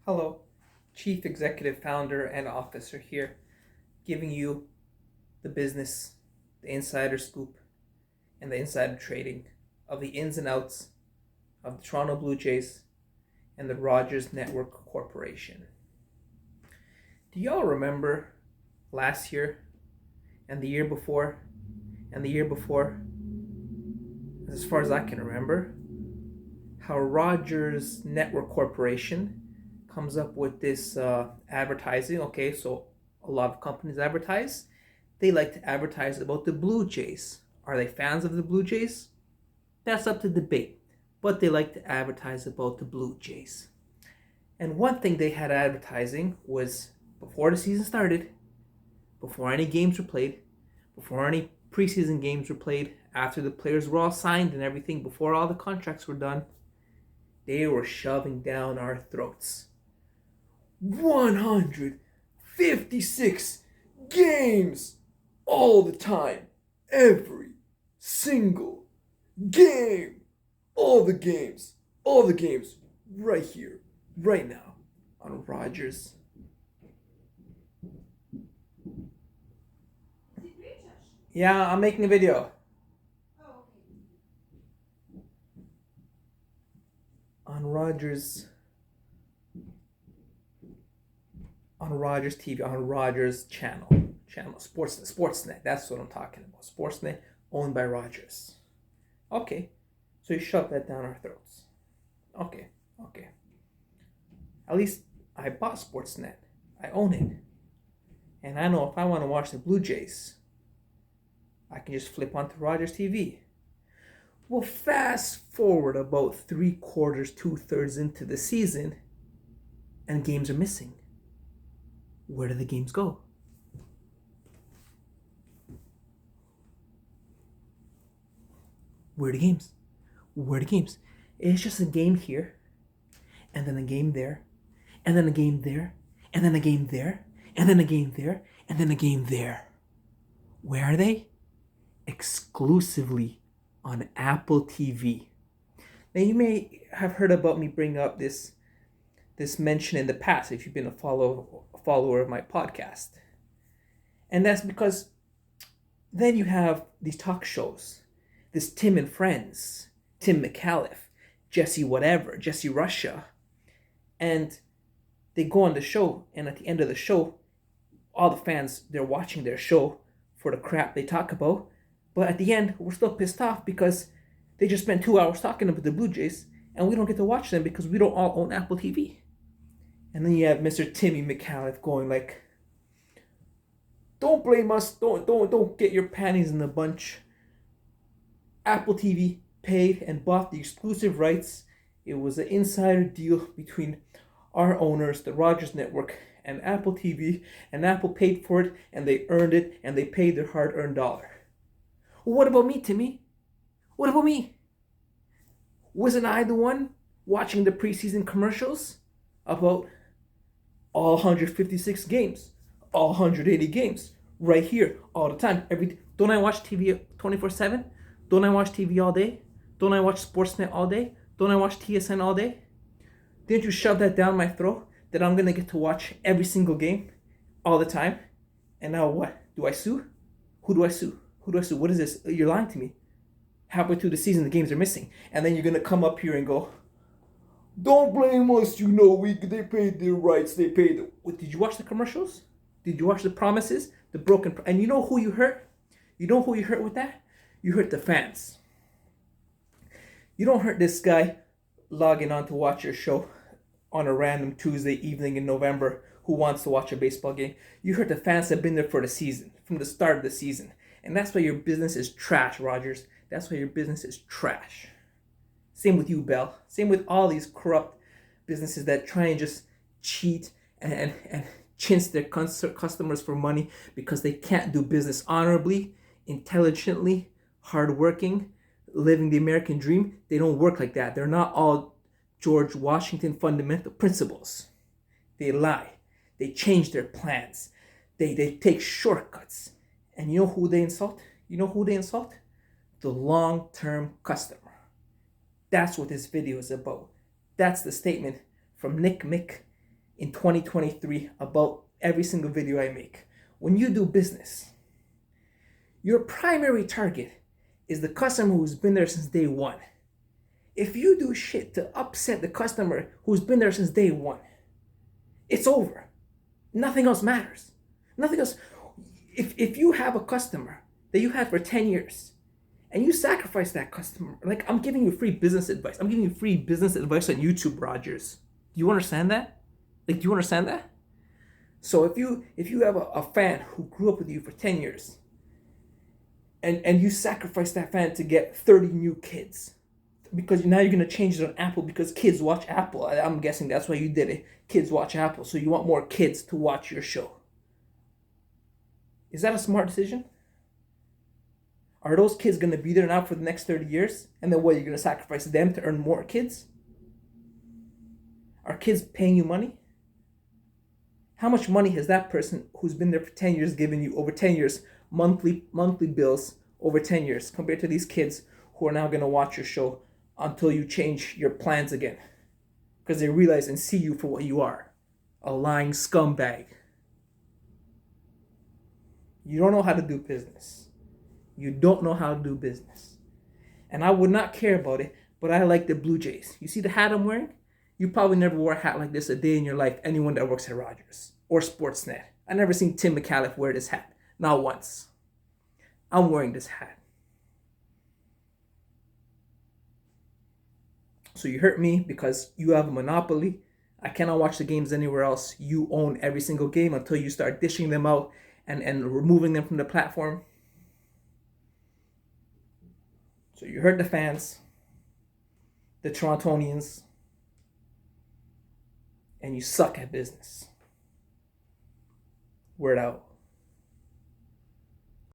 Hello, Chief Executive Founder and Officer here, giving you the business, the insider scoop, and the insider trading of the ins and outs of the Toronto Blue Jays and the Rogers Network Corporation. Do y'all remember last year and the year before and the year before, as far as I can remember, how Rogers Network Corporation comes up with this advertising? Okay, so a lot of companies advertise. They like to advertise about the Blue Jays. Are they fans of the Blue Jays? That's up to debate. But they like to advertise about the Blue Jays. And one thing they had advertising was before the season started, before any games were played, before any preseason games were played, after the players were all signed and everything, before all the contracts were done, they were shoving down our throats 156 games all the time. Every single game. All the games. All the games. Right here. Right now. On Rogers. Yeah, I'm making a video. On Rogers TV, on Rogers channel, Sportsnet. That's what I'm talking about. Sportsnet, owned by Rogers. Okay, so you shove that down our throats. Okay. At least I bought Sportsnet. I own it, and I know if I want to watch the Blue Jays, I can just flip onto Rogers TV. Well, fast forward about 3/4, 2/3 into the season, and games are missing. Where do the games go? Where are the games? Where are the games? It's just a game here, and then a game there, and then a game there, and then a game there, and then a game there, and then a game there. Where are they? Exclusively on Apple TV. Now you may have heard about me bring up this mention in the past if you've been a follower of my podcast. And that's because then you have these talk shows, this Tim and Friends, Tim McAuliffe, Jesse whatever, Jesse Russia, and they go on the show, and at the end of the show, all the fans, they're watching their show for the crap they talk about, but at the end, we're still pissed off because they just spent 2 hours talking about the Blue Jays, and we don't get to watch them because we don't all own Apple TV. And then you have Mr. Timmy McAuliffe going like, "Don't blame us. Don't get your panties in a bunch. Apple TV paid and bought the exclusive rights. It was an insider deal between our owners, the Rogers Network, and Apple TV, and Apple paid for it, and they earned it, and they paid their hard-earned dollar." Well, what about me, Timmy? What about me? Wasn't I the one watching the preseason commercials about all 156 games, all 180 games, right here, all the time? Don't I watch TV 24/7? Don't I watch TV all day? Don't I watch Sportsnet all day? Don't I watch TSN all day? Didn't you shove that down my throat that I'm gonna get to watch every single game all the time? And now what? Do I sue? Who do I sue? What is this? You're lying to me. Halfway through the season, the games are missing, and then you're gonna come up here and go, "Don't blame us. They paid their rights. They paid." What, did you watch the commercials? Did you watch the promises? The broken. And you know who you hurt? You know who you hurt with that? You hurt the fans. You don't hurt this guy logging on to watch your show on a random Tuesday evening in November who wants to watch a baseball game. You hurt the fans that have been there for the season, from the start of the season. And that's why your business is trash, Rogers. That's why your business is trash. Same with you, Bell. Same with all these corrupt businesses that try and just cheat and chintz their customers for money because they can't do business honorably, intelligently, hardworking, living the American dream. They don't work like that. They're not all George Washington fundamental principles. They lie. They change their plans. They take shortcuts. And you know who they insult? The long-term customer. That's what this video is about. That's the statement from Nick Mick in 2023 about every single video I make. When you do business, your primary target is the customer who's been there since day one. If you do shit to upset the customer who's been there since day one, it's over. Nothing else matters. Nothing else. If you have a customer that you had for 10 years and you sacrifice that customer, like, I'm giving you free business advice. I'm giving you free business advice on YouTube, Rogers. Do you understand that? Like, do you understand that? So if you have a fan who grew up with you for 10 years and you sacrifice that fan to get 30 new kids, because now you're going to change it on Apple because kids watch Apple. I'm guessing that's why you did it. Kids watch Apple, so you want more kids to watch your show. Is that a smart decision? Are those kids going to be there now for the next 30 years? And then what, you're going to sacrifice them to earn more kids? Are kids paying you money? How much money has that person who's been there for 10 years given you over 10 years, monthly bills over 10 years, compared to these kids who are now going to watch your show until you change your plans again? Because they realize and see you for what you are, a lying scumbag. You don't know how to do business. You don't know how to do business. And I would not care about it, but I like the Blue Jays. You see the hat I'm wearing? You probably never wore a hat like this a day in your life, anyone that works at Rogers or Sportsnet. I never seen Tim McAuliffe wear this hat. Not once. I'm wearing this hat. So you hurt me because you have a monopoly. I cannot watch the games anywhere else. You own every single game until you start dishing them out and removing them from the platform. So you hurt the fans, the Torontonians, and you suck at business. Word out.